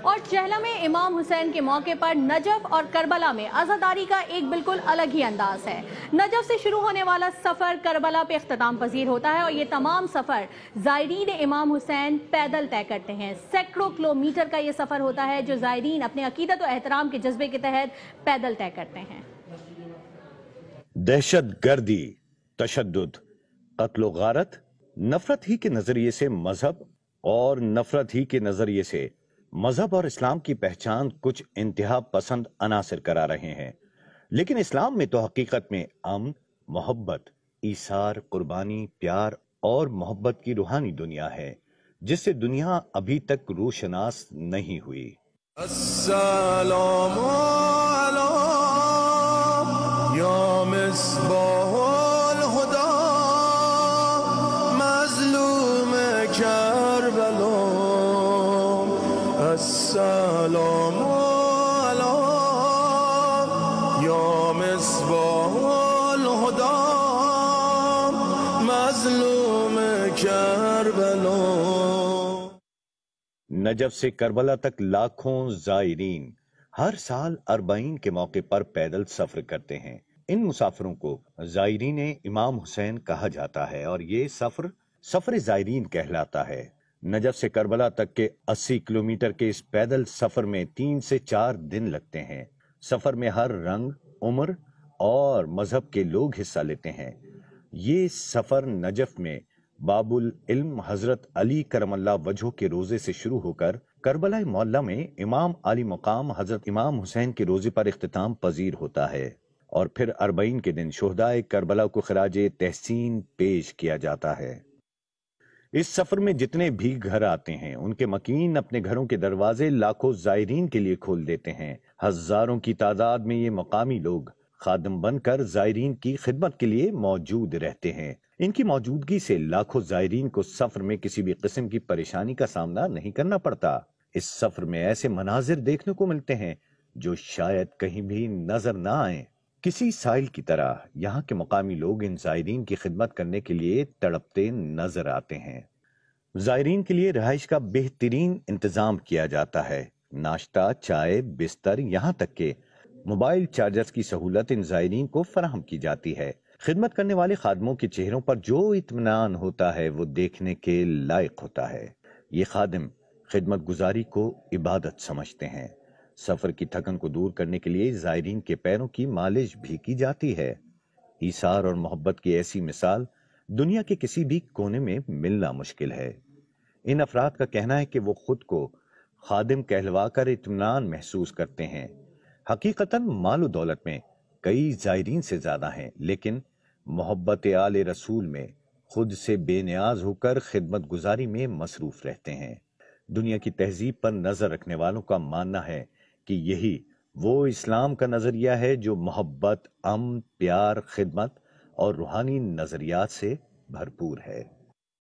اور چہلا میں امام حسین کے موقع پر نجف اور کربلا میں عزاداری کا ایک بالکل الگ ہی انداز ہے۔ نجف سے شروع ہونے والا سفر کربلا پہ اختتام پذیر ہوتا ہے اور یہ تمام سفر زائرین امام حسین پیدل طے کرتے ہیں۔ سینکڑوں کلومیٹر کا یہ سفر ہوتا ہے جو زائرین اپنے عقیدت و احترام کے جذبے کے تحت پیدل طے کرتے ہیں۔ دہشت گردی، تشدد، قتل و غارت، نفرت ہی کے نظریے سے مذہب اور نفرت ہی کے نظریے سے مذہب اور اسلام کی پہچان کچھ انتہا پسند عناصر کرا رہے ہیں، لیکن اسلام میں تو حقیقت میں امن، محبت، ایثار، قربانی، پیار اور محبت کی روحانی دنیا ہے جس سے دنیا ابھی تک روشناس نہیں ہوئی۔ السلام علیکم یا مصباح الہدی مظلوم کربلا، السلام علیکم یا مصباح الہدی مظلوم کربلا۔ نجف سے کربلا تک لاکھوں زائرین ہر سال اربعین کے موقع پر پیدل سفر کرتے ہیں۔ ان مسافروں کو زائرین امام حسین کہا جاتا ہے اور یہ سفر زائرین کہلاتا ہے۔ نجف سے کربلا تک کے 80 کلومیٹر کے اس پیدل سفر میں 3 سے 4 دن لگتے ہیں۔ سفر میں ہر رنگ، عمر اور مذہب کے لوگ حصہ لیتے ہیں۔ یہ سفر نجف میں باب العلم حضرت علی کرم اللہ وجہہ کے روزے سے شروع ہو کر کربلا معلیٰ میں امام علی مقام حضرت امام حسین کے روزے پر اختتام پذیر ہوتا ہے، اور پھر اربعین کے دن شہدائے کربلا کو خراج تحسین پیش کیا جاتا ہے۔ اس سفر میں جتنے بھی گھر آتے ہیں ان کے مکین اپنے گھروں کے دروازے لاکھوں زائرین کے لیے کھول دیتے ہیں۔ ہزاروں کی تعداد میں یہ مقامی لوگ خادم بن کر زائرین کی خدمت کے لیے موجود رہتے ہیں۔ ان کی موجودگی سے لاکھوں زائرین کو سفر میں کسی بھی قسم کی پریشانی کا سامنا نہیں کرنا پڑتا۔ اس سفر میں ایسے مناظر دیکھنے کو ملتے ہیں جو شاید کہیں بھی نظر نہ آئیں۔ کسی سائل کی طرح یہاں کے مقامی لوگ ان زائرین کی خدمت کرنے کے لیے تڑپتے نظر آتے ہیں۔ زائرین کے لیے رہائش کا بہترین انتظام کیا جاتا ہے۔ ناشتہ، چائے، بستر، یہاں تک کہ موبائل چارجرز کی سہولت ان زائرین کو فراہم کی جاتی ہے۔ خدمت کرنے والے خادموں کے چہروں پر جو اطمینان ہوتا ہے وہ دیکھنے کے لائق ہوتا ہے۔ یہ خادم خدمت گزاری کو عبادت سمجھتے ہیں۔ سفر کی تھکن کو دور کرنے کے لیے زائرین کے پیروں کی مالش بھی کی جاتی ہے۔ ایثار اور محبت کی ایسی مثال دنیا کے کسی بھی کونے میں ملنا مشکل ہے۔ ان افراد کا کہنا ہے کہ وہ خود کو خادم کہلوا کر اطمینان محسوس کرتے ہیں۔ حقیقتاً مال و دولت میں کئی زائرین سے زیادہ ہیں، لیکن محبت آل رسول میں خود سے بے نیاز ہو کر خدمت گزاری میں مصروف رہتے ہیں۔ دنیا کی تہذیب پر نظر رکھنے والوں کا ماننا ہے کہ یہی وہ اسلام کا نظریہ ہے جو محبت، امن، پیار، خدمت اور روحانی نظریات سے بھرپور ہے۔